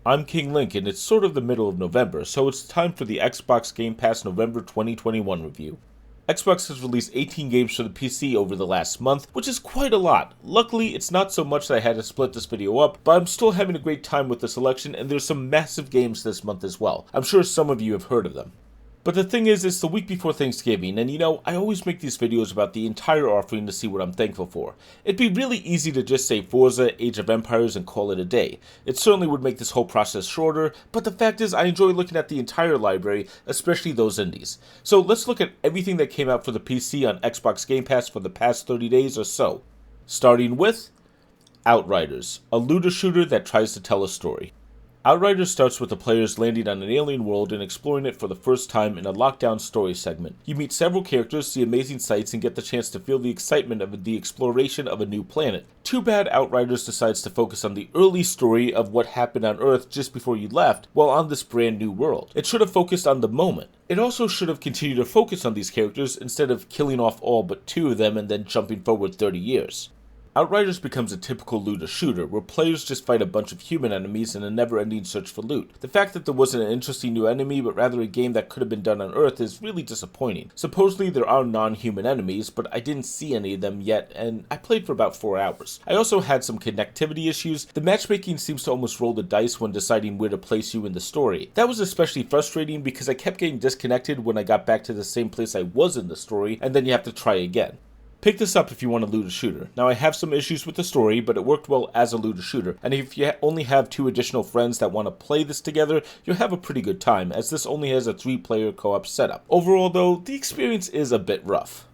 I'm King Link, and it's sort of the middle of November, so it's time for the Xbox Game Pass November 2021 review. Xbox has released 18 games for the PC over the last month, which is quite a lot. Luckily, it's not so much that I had to split this video up, but I'm still having a great time with the selection, and there's some massive games this month as well. I'm sure some of you have heard of them. But the thing is, it's the week before Thanksgiving, and I always make these videos about the entire offering to see what I'm thankful for. It'd be really easy to just say Forza, Age of Empires, and call it a day. It certainly would make this whole process shorter, but the fact is I enjoy looking at the entire library, especially those indies. So let's look at everything that came out for the PC on Xbox Game Pass for the past 30 days or so. Starting with Outriders, a looter shooter that tries to tell a story. Outriders starts with the players landing on an alien world and exploring it for the first time in a lockdown story segment. You meet several characters, see amazing sights, and get the chance to feel the excitement of the exploration of a new planet. Too bad Outriders decides to focus on the early story of what happened on Earth just before you left, while on this brand new world. It should have focused on the moment. It also should have continued to focus on these characters instead of killing off all but 2 of them and then jumping forward 30 years. Outriders becomes a typical looter shooter, where players just fight a bunch of human enemies in a never-ending search for loot. The fact that there wasn't an interesting new enemy, but rather a game that could have been done on Earth is really disappointing. Supposedly there are non-human enemies, but I didn't see any of them yet, and I played for about 4 hours. I also had some connectivity issues. The matchmaking seems to almost roll the dice when deciding where to place you in the story. That was especially frustrating because I kept getting disconnected when I got back to the same place I was in the story, and then you have to try again. Pick this up if you want to loot a shooter. Now I have some issues with the story, but it worked well as a looter shooter, and if you only have 2 additional friends that want to play this together, you'll have a pretty good time, as this only has a 3-player co-op setup. Overall though, the experience is a bit rough.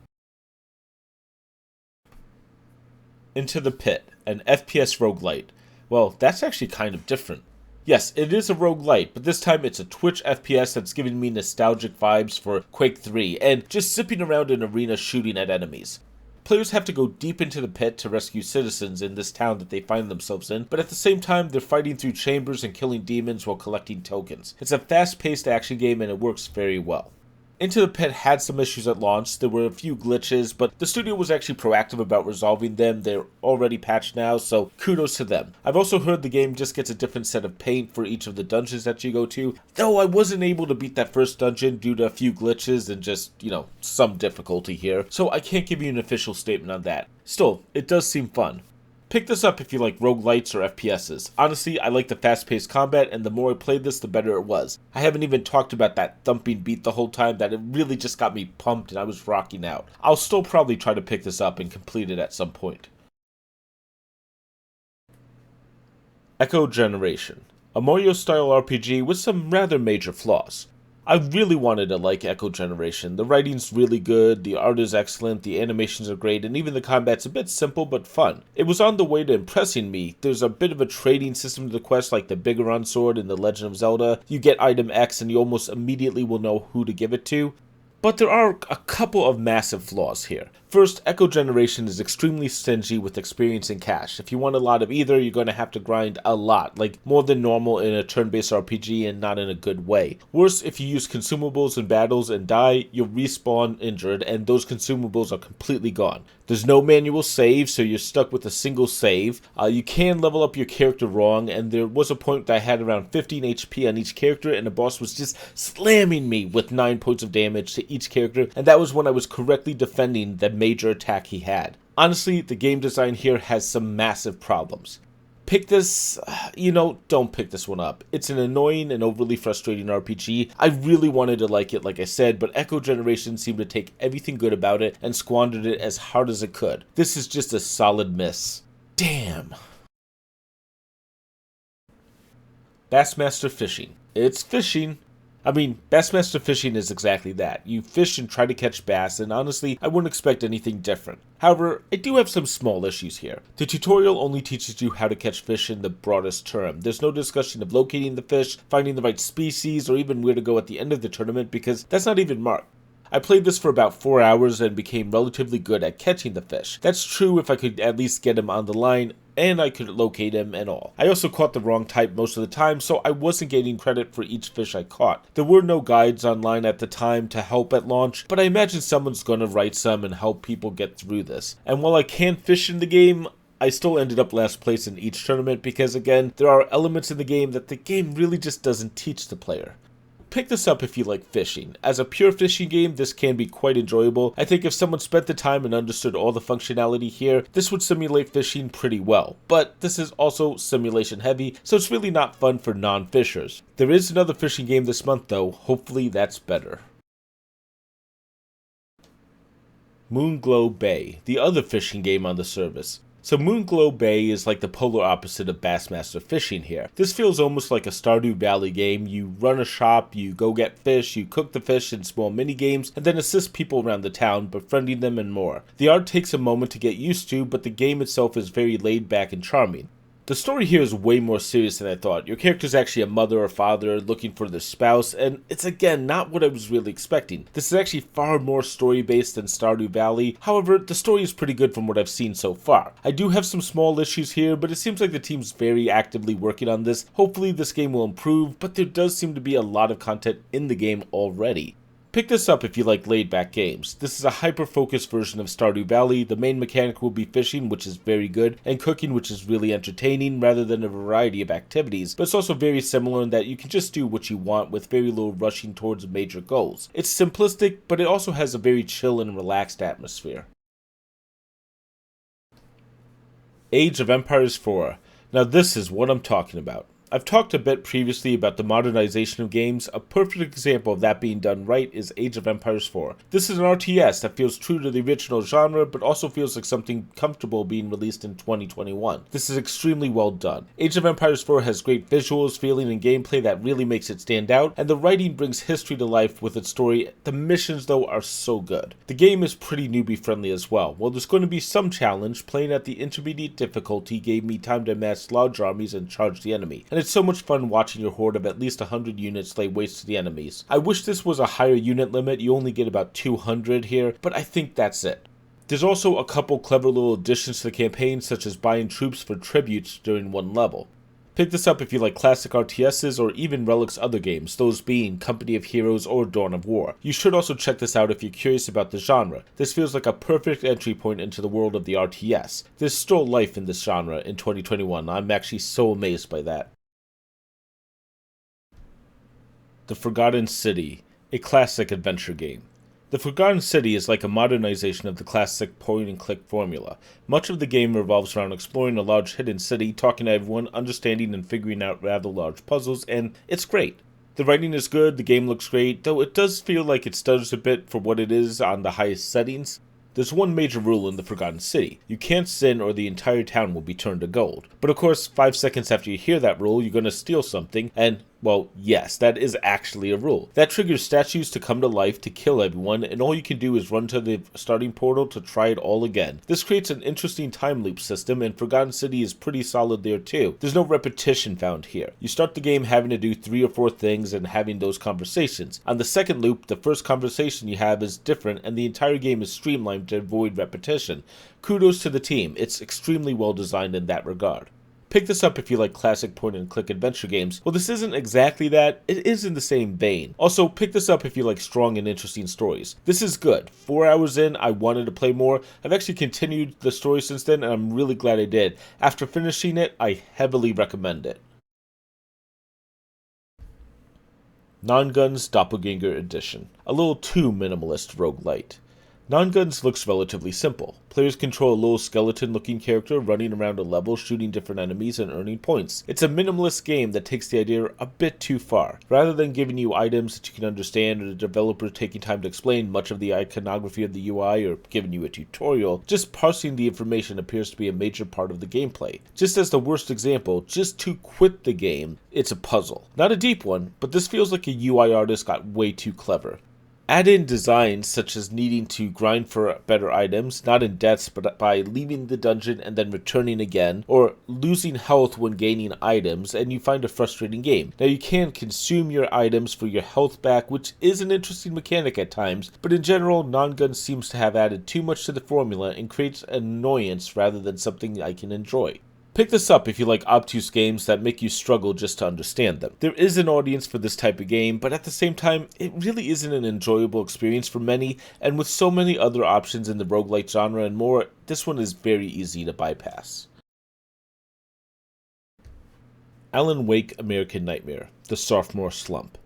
Into the Pit, an FPS roguelite. Well, that's actually kind of different. Yes, it is a roguelite, but this time it's a Twitch FPS that's giving me nostalgic vibes for Quake 3, and just zipping around an arena shooting at enemies. Players have to go deep into the pit to rescue citizens in this town that they find themselves in, but at the same time they're fighting through chambers and killing demons while collecting tokens. It's a fast-paced action game and it works very well. Into the Pit had some issues at launch. There were a few glitches, but the studio was actually proactive about resolving them. They're already patched now, so kudos to them. I've also heard the game just gets a different set of paint for each of the dungeons that you go to, though I wasn't able to beat that first dungeon due to a few glitches and just, some difficulty here, so I can't give you an official statement on that. Still, it does seem fun. Pick this up if you like roguelites or FPSs. Honestly, I like the fast-paced combat, and the more I played this, the better it was. I haven't even talked about that thumping beat the whole time, that it really just got me pumped and I was rocking out. I'll still probably try to pick this up and complete it at some point. Echo Generation, a Mario-style RPG with some rather major flaws. I really wanted to like Echo Generation. The writing's really good, the art is excellent, the animations are great, and even the combat's a bit simple but fun. It was on the way to impressing me. There's a bit of a trading system to the quest, like the Bigoron sword in The Legend of Zelda. You get item X and you almost immediately will know who to give it to. But there are a couple of massive flaws here. First, Echo Generation is extremely stingy with experience and cash. If you want a lot of either, you're going to have to grind a lot, like more than normal in a turn-based RPG and not in a good way. Worse, if you use consumables in battles and die, you'll respawn injured and those consumables are completely gone. There's no manual save, so you're stuck with a single save. You can level up your character wrong, and there was a point that I had around 15 HP on each character, and the boss was just slamming me with 9 points of damage to each character, and that was when I was correctly defending the major attack he had. Honestly, the game design here has some massive problems. Pick this, don't pick this one up. It's an annoying and overly frustrating RPG. I really wanted to like it, like I said, but Echo Generation seemed to take everything good about it and squandered it as hard as it could. This is just a solid miss. Damn. Bassmaster Fishing. It's fishing. Bassmaster Fishing is exactly that. You fish and try to catch bass, and honestly, I wouldn't expect anything different. However, I do have some small issues here. The tutorial only teaches you how to catch fish in the broadest term. There's no discussion of locating the fish, finding the right species, or even where to go at the end of the tournament, because that's not even marked. I played this for about 4 hours and became relatively good at catching the fish. That's true if I could at least get him on the line, and I could locate him and all. I also caught the wrong type most of the time, so I wasn't getting credit for each fish I caught. There were no guides online at the time to help at launch, but I imagine someone's gonna write some and help people get through this. And while I can fish in the game, I still ended up last place in each tournament because, again, there are elements in the game that the game really just doesn't teach the player. Pick this up if you like fishing. As a pure fishing game, this can be quite enjoyable. I think if someone spent the time and understood all the functionality here, this would simulate fishing pretty well. But this is also simulation heavy, so it's really not fun for non-fishers. There is another fishing game this month though, hopefully that's better. Moonglow Bay, the other fishing game on the service. So Moonglow Bay is like the polar opposite of Bassmaster Fishing here. This feels almost like a Stardew Valley game. You run a shop, you go get fish, you cook the fish in small mini games, and then assist people around the town, befriending them and more. The art takes a moment to get used to, but the game itself is very laid back and charming. The story here is way more serious than I thought. Your character is actually a mother or father looking for their spouse, and it's again not what I was really expecting. This is actually far more story-based than Stardew Valley. However, the story is pretty good from what I've seen so far. I do have some small issues here, but it seems like the team's very actively working on this. Hopefully this game will improve, but there does seem to be a lot of content in the game already. Pick this up if you like laid-back games. This is a hyper-focused version of Stardew Valley. The main mechanic will be fishing, which is very good, and cooking, which is really entertaining, rather than a variety of activities. But it's also very similar in that you can just do what you want with very little rushing towards major goals. It's simplistic, but it also has a very chill and relaxed atmosphere. Age of Empires 4. Now this is what I'm talking about. I've talked a bit previously about the modernization of games. A perfect example of that being done right is Age of Empires 4. This is an RTS that feels true to the original genre, but also feels like something comfortable being released in 2021. This is extremely well done. Age of Empires 4 has great visuals, feeling, and gameplay that really makes it stand out, and the writing brings history to life with its story. The missions, though, are so good. The game is pretty newbie friendly as well. While there's going to be some challenge, playing at the intermediate difficulty gave me time to amass large armies and charge the enemy, and it's so much fun watching your horde of at least 100 units lay waste to the enemies. I wish this was a higher unit limit. You only get about 200 here, but I think that's it. There's also a couple clever little additions to the campaign, such as buying troops for tributes during one level. Pick this up if you like classic RTSs or even Relic's other games, those being Company of Heroes or Dawn of War. You should also check this out if you're curious about the genre. This feels like a perfect entry point into the world of the RTS. There's still life in this genre in 2021. I'm actually so amazed by that. The Forgotten City, a classic adventure game. The Forgotten City is like a modernization of the classic point-and-click formula. Much of the game revolves around exploring a large hidden city, talking to everyone, understanding and figuring out rather large puzzles, and it's great. The writing is good, the game looks great, though it does feel like it stutters a bit for what it is on the highest settings. There's one major rule in the Forgotten City. You can't sin or the entire town will be turned to gold. But of course, 5 seconds after you hear that rule, you're going to steal something, and, well, yes, that is actually a rule. That triggers statues to come to life to kill everyone, and all you can do is run to the starting portal to try it all again. This creates an interesting time loop system, and Forgotten City is pretty solid there too. There's no repetition found here. You start the game having to do 3 or 4 things and having those conversations. On the second loop, the first conversation you have is different, and the entire game is streamlined to avoid repetition. Kudos to the team. It's extremely well designed in that regard. Pick this up if you like classic point-and-click adventure games. Well, this isn't exactly that, it is in the same vein. Also, pick this up if you like strong and interesting stories. This is good. 4 hours in, I wanted to play more. I've actually continued the story since then, and I'm really glad I did. After finishing it, I heavily recommend it. Nongunz Doppelganger Edition. A little too minimalist roguelite. Nongunz looks relatively simple. Players control a little skeleton-looking character running around a level, shooting different enemies and earning points. It's a minimalist game that takes the idea a bit too far. Rather than giving you items that you can understand or the developer taking time to explain much of the iconography of the UI or giving you a tutorial, just parsing the information appears to be a major part of the gameplay. Just as the worst example, just to quit the game, it's a puzzle. Not a deep one, but this feels like a UI artist got way too clever. Add in designs such as needing to grind for better items, not in deaths but by leaving the dungeon and then returning again, or losing health when gaining items, and you find a frustrating game. Now you can consume your items for your health back, which is an interesting mechanic at times, but in general, Nongunz seems to have added too much to the formula and creates an annoyance rather than something I can enjoy. Pick this up if you like obtuse games that make you struggle just to understand them. There is an audience for this type of game, but at the same time, it really isn't an enjoyable experience for many, and with so many other options in the roguelite genre and more, this one is very easy to bypass. Alan Wake American Nightmare, The Sophomore Slump.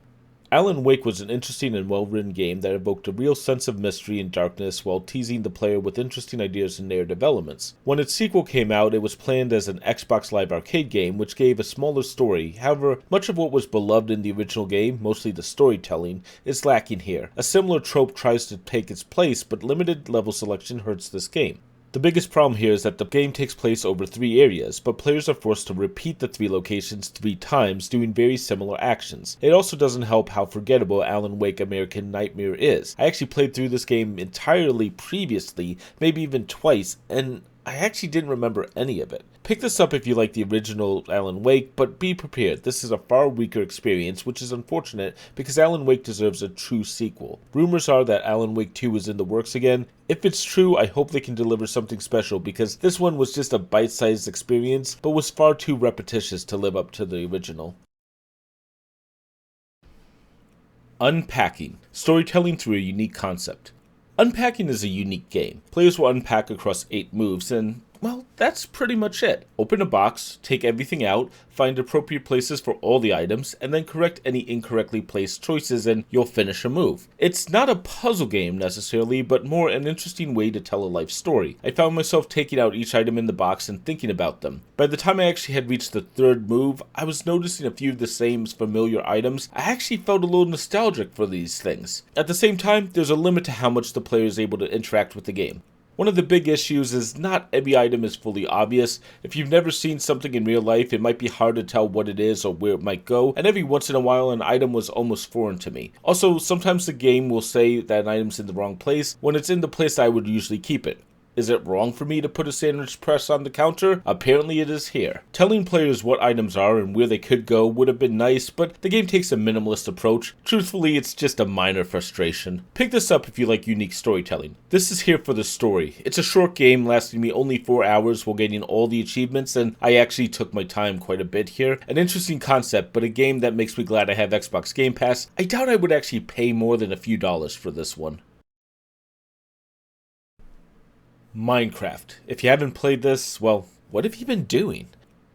Alan Wake was an interesting and well-written game that evoked a real sense of mystery and darkness while teasing the player with interesting ideas and narrative elements. When its sequel came out, it was planned as an Xbox Live Arcade game, which gave a smaller story. However, much of what was beloved in the original game, mostly the storytelling, is lacking here. A similar trope tries to take its place, but limited level selection hurts this game. The biggest problem here is that the game takes place over 3 areas, but players are forced to repeat the 3 locations 3 times, doing very similar actions. It also doesn't help how forgettable Alan Wake American Nightmare is. I actually played through this game entirely previously, maybe even twice, and I actually didn't remember any of it. Pick this up if you like the original Alan Wake, but be prepared, this is a far weaker experience, which is unfortunate because Alan Wake deserves a true sequel. Rumors are that Alan Wake 2 is in the works again. If it's true, I hope they can deliver something special because this one was just a bite-sized experience, but was far too repetitious to live up to the original. Unpacking, storytelling through a unique concept. Unpacking is a unique game. Players will unpack across 8 moves and, well, that's pretty much it. Open a box, take everything out, find appropriate places for all the items, and then correct any incorrectly placed choices and you'll finish a move. It's not a puzzle game necessarily, but more an interesting way to tell a life story. I found myself taking out each item in the box and thinking about them. By the time I actually had reached the 3rd move, I was noticing a few of the same familiar items. I actually felt a little nostalgic for these things. At the same time, there's a limit to how much the player is able to interact with the game. One of the big issues is not every item is fully obvious. If you've never seen something in real life, it might be hard to tell what it is or where it might go, and every once in a while an item was almost foreign to me. Also, sometimes the game will say that an item's in the wrong place when it's in the place I would usually keep it. Is it wrong for me to put a sandwich press on the counter? Apparently it is here. Telling players what items are and where they could go would have been nice, but the game takes a minimalist approach. Truthfully, it's just a minor frustration. Pick this up if you like unique storytelling. This is here for the story. It's a short game lasting me only 4 hours while getting all the achievements, and I actually took my time quite a bit here. An interesting concept, but a game that makes me glad I have Xbox Game Pass. I doubt I would actually pay more than a few dollars for this one. Minecraft. If you haven't played this, well, what have you been doing?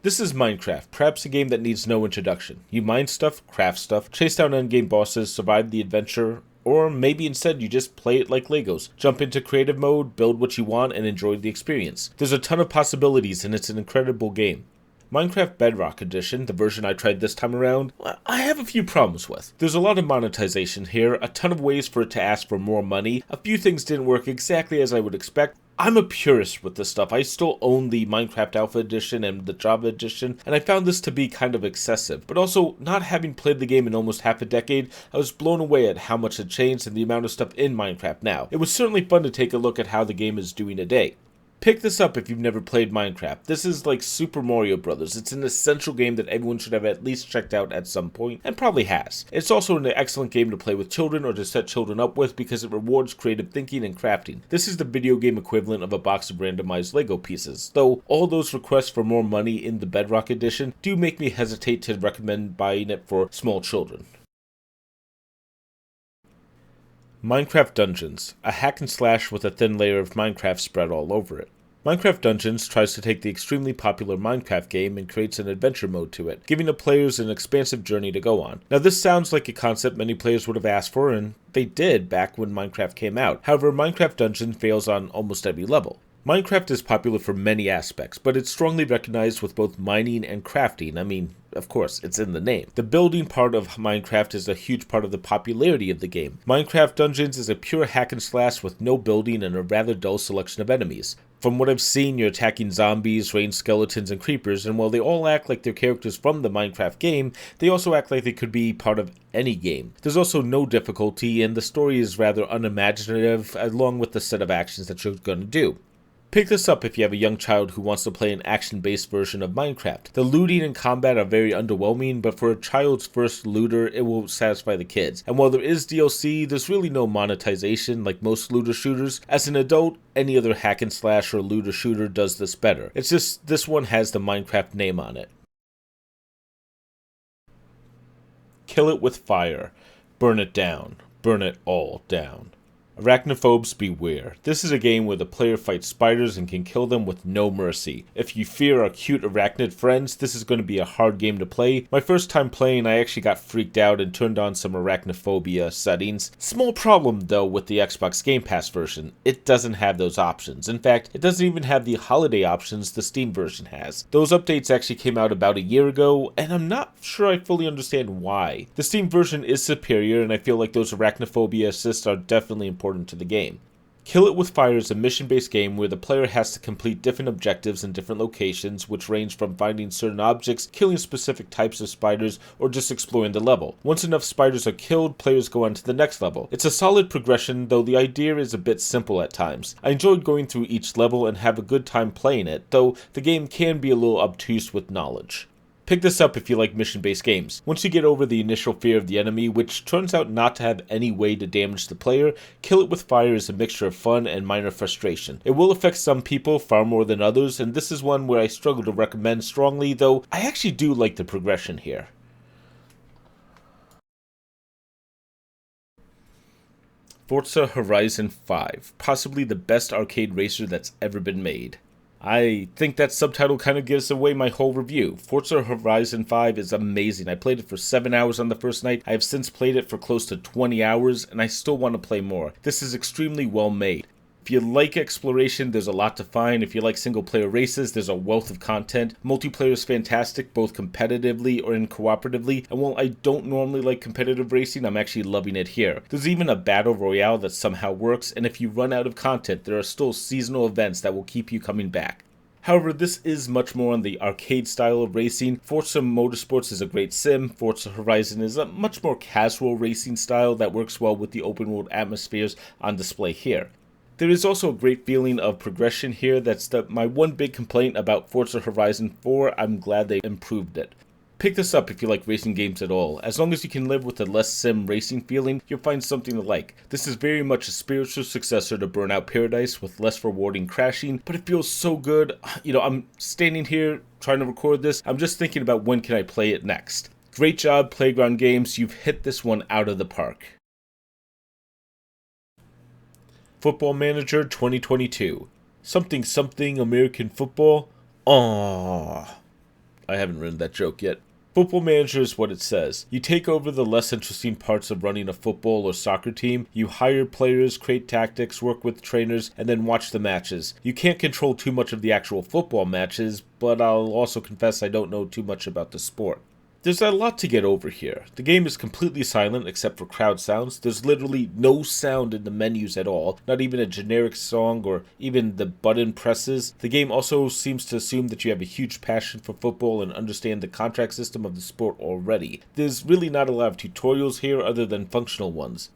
This is Minecraft, perhaps a game that needs no introduction. You mine stuff, craft stuff, chase down endgame bosses, survive the adventure, or maybe instead you just play it like Legos. Jump into creative mode, build what you want, and enjoy the experience. There's a ton of possibilities and it's an incredible game. Minecraft Bedrock Edition, the version I tried this time around, I have a few problems with. There's a lot of monetization here, a ton of ways for it to ask for more money, a few things didn't work exactly as I would expect. I'm a purist with this stuff. I still own the Minecraft Alpha Edition and the Java Edition, and I found this to be kind of excessive. But also, not having played the game in almost half a decade, I was blown away at how much had changed and the amount of stuff in Minecraft now. It was certainly fun to take a look at how the game is doing today. Pick this up if you've never played Minecraft. This is like Super Mario Bros. It's an essential game that everyone should have at least checked out at some point, and probably has. It's also an excellent game to play with children or to set children up with because it rewards creative thinking and crafting. This is the video game equivalent of a box of randomized Lego pieces, though all those requests for more money in the Bedrock Edition do make me hesitate to recommend buying it for small children. Minecraft Dungeons, a hack and slash with a thin layer of Minecraft spread all over it. Minecraft Dungeons tries to take the extremely popular Minecraft game and creates an adventure mode to it, giving the players an expansive journey to go on. Now this sounds like a concept many players would have asked for, and they did back when Minecraft came out. However, Minecraft Dungeon fails on almost every level. Minecraft is popular for many aspects, but it's strongly recognized with both mining and crafting. I mean, of course, it's in the name. The building part of Minecraft is a huge part of the popularity of the game. Minecraft Dungeons is a pure hack and slash with no building and a rather dull selection of enemies. From what I've seen, you're attacking zombies, range skeletons, and creepers, and while they all act like they're characters from the Minecraft game, they also act like they could be part of any game. There's also no difficulty, and the story is rather unimaginative, along with the set of actions that you're going to do. Pick this up if you have a young child who wants to play an action-based version of Minecraft. The looting and combat are very underwhelming, but for a child's first looter, it will satisfy the kids. And while there is DLC, there's really no monetization like most looter shooters. As an adult, any other hack and slash or looter shooter does this better. It's just this one has the Minecraft name on it. Kill it with fire. Burn it down. Burn it all down. Arachnophobes beware. This is a game where the player fights spiders and can kill them with no mercy. If you fear our cute arachnid friends, this is going to be a hard game to play. My first time playing, I actually got freaked out and turned on some arachnophobia settings. Small problem though with the Xbox Game Pass version. It doesn't have those options. In fact, it doesn't even have the holiday options the Steam version has. Those updates actually came out about a year ago, and I'm not sure I fully understand why. The Steam version is superior, and I feel like those arachnophobia assists are definitely important to the game. Kill It With Fire is a mission-based game where the player has to complete different objectives in different locations, which range from finding certain objects, killing specific types of spiders, or just exploring the level. Once enough spiders are killed, players go on to the next level. It's a solid progression, though the idea is a bit simple at times. I enjoyed going through each level and have a good time playing it, though the game can be a little obtuse with knowledge. Pick this up if you like mission-based games. Once you get over the initial fear of the enemy, which turns out not to have any way to damage the player, Kill It With Fire is a mixture of fun and minor frustration. It will affect some people far more than others, and this is one where I struggle to recommend strongly, though I actually do like the progression here. Forza Horizon 5, possibly the best arcade racer that's ever been made. I think that subtitle kind of gives away my whole review. Forza Horizon 5 is amazing. I played it for 7 hours on the first night. I have since played it for close to 20 hours, and I still want to play more. This is extremely well made. If you like exploration, there's a lot to find. If you like single-player races, there's a wealth of content. Multiplayer is fantastic, both competitively or in cooperatively. And while I don't normally like competitive racing, I'm actually loving it here. There's even a battle royale that somehow works, and if you run out of content, there are still seasonal events that will keep you coming back. However, this is much more on the arcade style of racing. Forza Motorsports is a great sim. Forza Horizon is a much more casual racing style that works well with the open world atmospheres on display here. There is also a great feeling of progression here. That's my one big complaint about Forza Horizon 4. I'm glad they improved it. Pick this up if you like racing games at all. As long as you can live with a less sim racing feeling, you'll find something to like. This is very much a spiritual successor to Burnout Paradise with less rewarding crashing, but it feels so good. I'm standing here trying to record this. I'm just thinking about when can I play it next. Great job, Playground Games. You've hit this one out of the park. Football Manager 2022. Something American football? Aww. I haven't written that joke yet. Football Manager is what it says. You take over the less interesting parts of running a football or soccer team. You hire players, create tactics, work with trainers, and then watch the matches. You can't control too much of the actual football matches, but I'll also confess I don't know too much about the sport. There's a lot to get over here. The game is completely silent except for crowd sounds. There's literally no sound in the menus at all, not even a generic song or even the button presses. The game also seems to assume that you have a huge passion for football and understand the contract system of the sport already. There's really not a lot of tutorials here other than functional ones.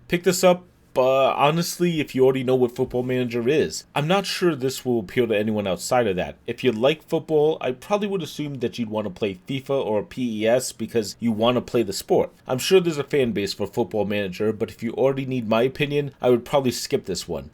Pick this up. But honestly, if you already know what Football Manager is, I'm not sure this will appeal to anyone outside of that. If you like football, I probably would assume that you'd want to play FIFA or PES because you want to play the sport. I'm sure there's a fan base for Football Manager, but if you already need my opinion, I would probably skip this one.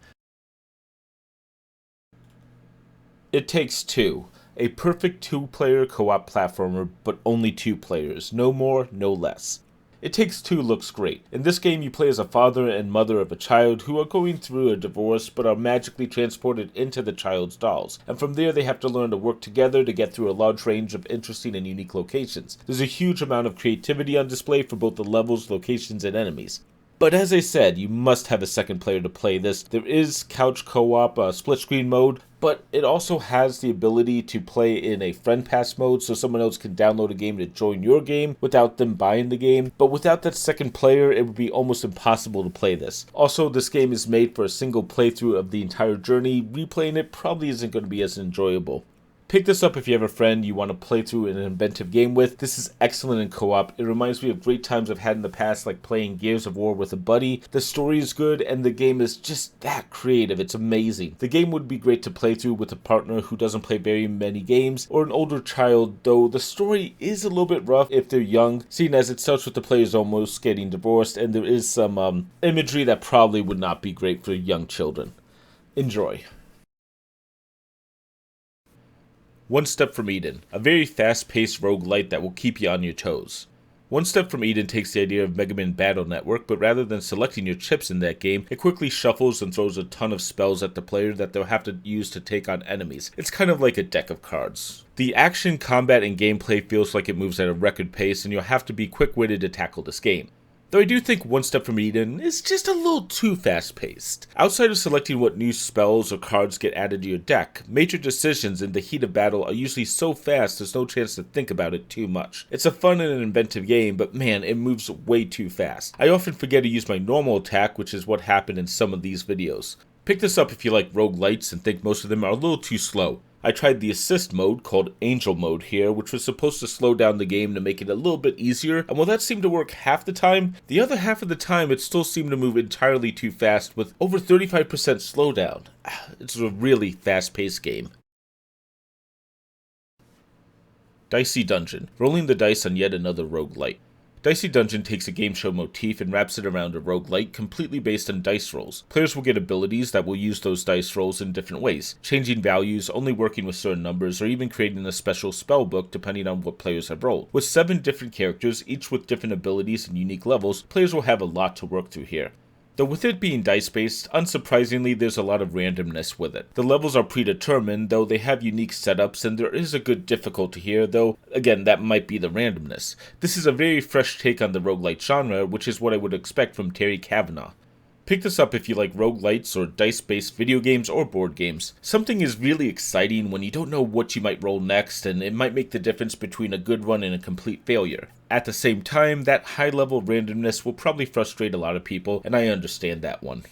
It Takes Two. A perfect two-player co-op platformer, but only 2 players. No more, no less. It Takes Two looks great. In this game, you play as a father and mother of a child who are going through a divorce but are magically transported into the child's dolls. And from there, they have to learn to work together to get through a large range of interesting and unique locations. There's a huge amount of creativity on display for both the levels, locations, and enemies. But as I said, you must have a second player to play this. There is couch co-op, split screen mode, but it also has the ability to play in a friend pass mode so someone else can download a game to join your game without them buying the game. But without that second player, it would be almost impossible to play this. Also, this game is made for a single playthrough of the entire journey. Replaying it probably isn't going to be as enjoyable. Pick this up if you have a friend you want to play through an inventive game with. This is excellent in co-op. It reminds me of great times I've had in the past, like playing Gears of War with a buddy. The story is good, and the game is just that creative. It's amazing. The game would be great to play through with a partner who doesn't play very many games, or an older child, though the story is a little bit rough if they're young, seeing as it starts with the players almost getting divorced, and there is some imagery that probably would not be great for young children. Enjoy. One Step from Eden, a very fast-paced roguelite that will keep you on your toes. One Step from Eden takes the idea of Mega Man Battle Network, but rather than selecting your chips in that game, it quickly shuffles and throws a ton of spells at the player that they'll have to use to take on enemies. It's kind of like a deck of cards. The action, combat, and gameplay feels like it moves at a record pace, and you'll have to be quick-witted to tackle this game. Though I do think One Step from Eden is just a little too fast-paced. Outside of selecting what new spells or cards get added to your deck, major decisions in the heat of battle are usually so fast there's no chance to think about it too much. It's a fun and an inventive game, but man, it moves way too fast. I often forget to use my normal attack, which is what happened in some of these videos. Pick this up if you like roguelites and think most of them are a little too slow. I tried the assist mode, called Angel Mode here, which was supposed to slow down the game to make it a little bit easier, and while that seemed to work half the time, the other half of the time it still seemed to move entirely too fast with over 35% slowdown. It's a really fast-paced game. Dicey Dungeon, rolling the dice on yet another roguelite. Dicey Dungeon takes a game show motif and wraps it around a roguelite completely based on dice rolls. Players will get abilities that will use those dice rolls in different ways, changing values, only working with certain numbers, or even creating a special spell book depending on what players have rolled. With 7 different characters, each with different abilities and unique levels, players will have a lot to work through here. Though with it being dice-based, unsurprisingly there's a lot of randomness with it. The levels are predetermined, though they have unique setups, and there is a good difficulty here, though again that might be the randomness. This is a very fresh take on the roguelite genre, which is what I would expect from Terry Kavanagh. Pick this up if you like roguelites or dice-based video games or board games. Something is really exciting when you don't know what you might roll next, and it might make the difference between a good run and a complete failure. At the same time, that high-level randomness will probably frustrate a lot of people, and I understand that one.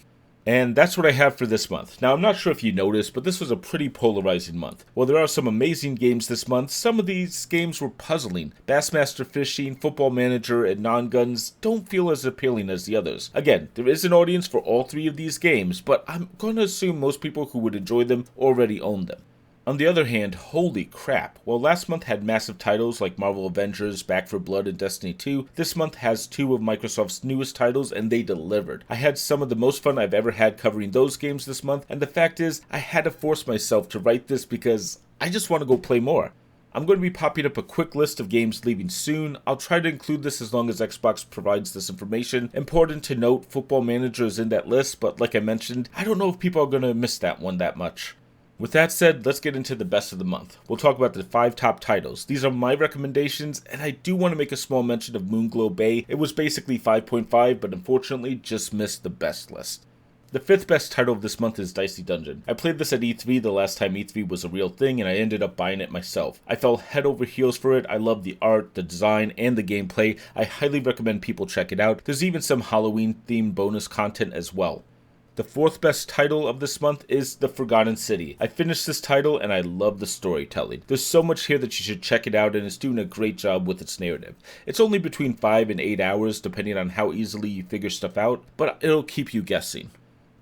And that's what I have for this month. Now, I'm not sure if you noticed, but this was a pretty polarizing month. While there are some amazing games this month, some of these games were puzzling. Bassmaster Fishing, Football Manager, and Nongunz don't feel as appealing as the others. Again, there is an audience for all 3 of these games, but I'm going to assume most people who would enjoy them already own them. On the other hand, holy crap, while last month had massive titles like Marvel Avengers, Back 4 Blood, and Destiny 2, this month has 2 of Microsoft's newest titles, and they delivered. I had some of the most fun I've ever had covering those games this month, and the fact is, I had to force myself to write this because I just want to go play more. I'm going to be popping up a quick list of games leaving soon. I'll try to include this as long as Xbox provides this information. Important to note, Football Manager is in that list, but like I mentioned, I don't know if people are going to miss that one that much. With that said, let's get into the best of the month. We'll talk about the 5 top titles. These are my recommendations, and I do want to make a small mention of Moonglow Bay. It was basically 5.5, but unfortunately just missed the best list. The 5th best title of this month is Dicey Dungeon. I played this at E3 the last time E3 was a real thing, and I ended up buying it myself. I fell head over heels for it. I love the art, the design, and the gameplay. I highly recommend people check it out. There's even some Halloween-themed bonus content as well. The 4th best title of this month is The Forgotten City. I finished this title and I love the storytelling. There's so much here that you should check it out, and it's doing a great job with its narrative. It's only between 5 and 8 hours depending on how easily you figure stuff out, but it'll keep you guessing.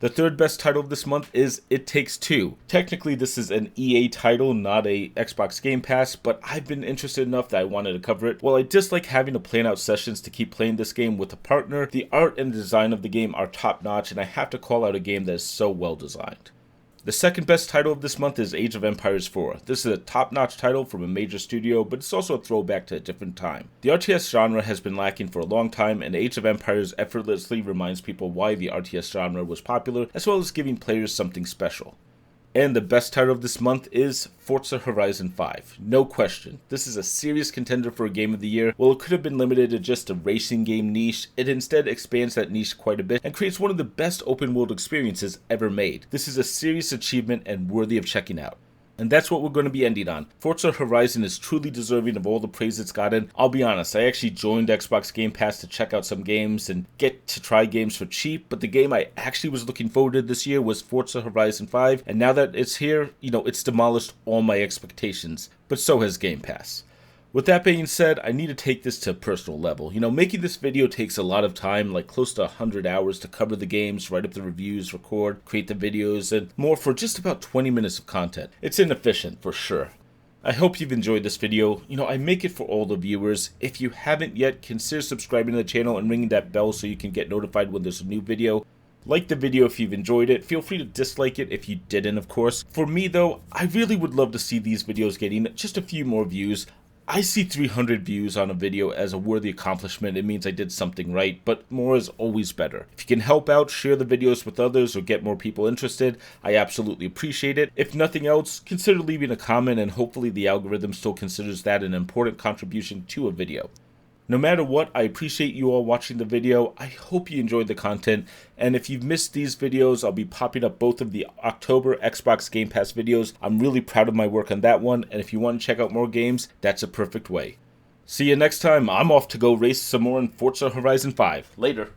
The 3rd best title of this month is It Takes Two. Technically this is an EA title, not a Xbox Game Pass, but I've been interested enough that I wanted to cover it. While I dislike having to plan out sessions to keep playing this game with a partner, the art and design of the game are top notch, and I have to call out a game that is so well designed. The 2nd best title of this month is Age of Empires 4. This is a top-notch title from a major studio, but it's also a throwback to a different time. The RTS genre has been lacking for a long time, and Age of Empires effortlessly reminds people why the RTS genre was popular, as well as giving players something special. And the best title of this month is Forza Horizon 5. No question, this is a serious contender for a game of the year. While it could have been limited to just a racing game niche, it instead expands that niche quite a bit and creates one of the best open world experiences ever made. This is a serious achievement and worthy of checking out. And that's what we're going to be ending on. Forza Horizon is truly deserving of all the praise it's gotten. I'll be honest, I actually joined Xbox Game Pass to check out some games and get to try games for cheap, but the game I actually was looking forward to this year was Forza Horizon 5, and now that it's here, it's demolished all my expectations, but so has Game Pass. With that being said, I need to take this to a personal level. Making this video takes a lot of time, like close to 100 hours to cover the games, write up the reviews, record, create the videos, and more for just about 20 minutes of content. It's inefficient, for sure. I hope you've enjoyed this video. I make it for all the viewers. If you haven't yet, consider subscribing to the channel and ringing that bell so you can get notified when there's a new video. Like the video if you've enjoyed it. Feel free to dislike it if you didn't, of course. For me, though, I really would love to see these videos getting just a few more views. I see 300 views on a video as a worthy accomplishment. It means I did something right, but more is always better. If you can help out, share the videos with others, or get more people interested, I absolutely appreciate it. If nothing else, consider leaving a comment, and hopefully the algorithm still considers that an important contribution to a video. No matter what, I appreciate you all watching the video. I hope you enjoyed the content, and if you've missed these videos, I'll be popping up both of the October Xbox Game Pass videos. I'm really proud of my work on that one, and if you want to check out more games, that's a perfect way. See you next time. I'm off to go race some more in Forza Horizon 5. Later.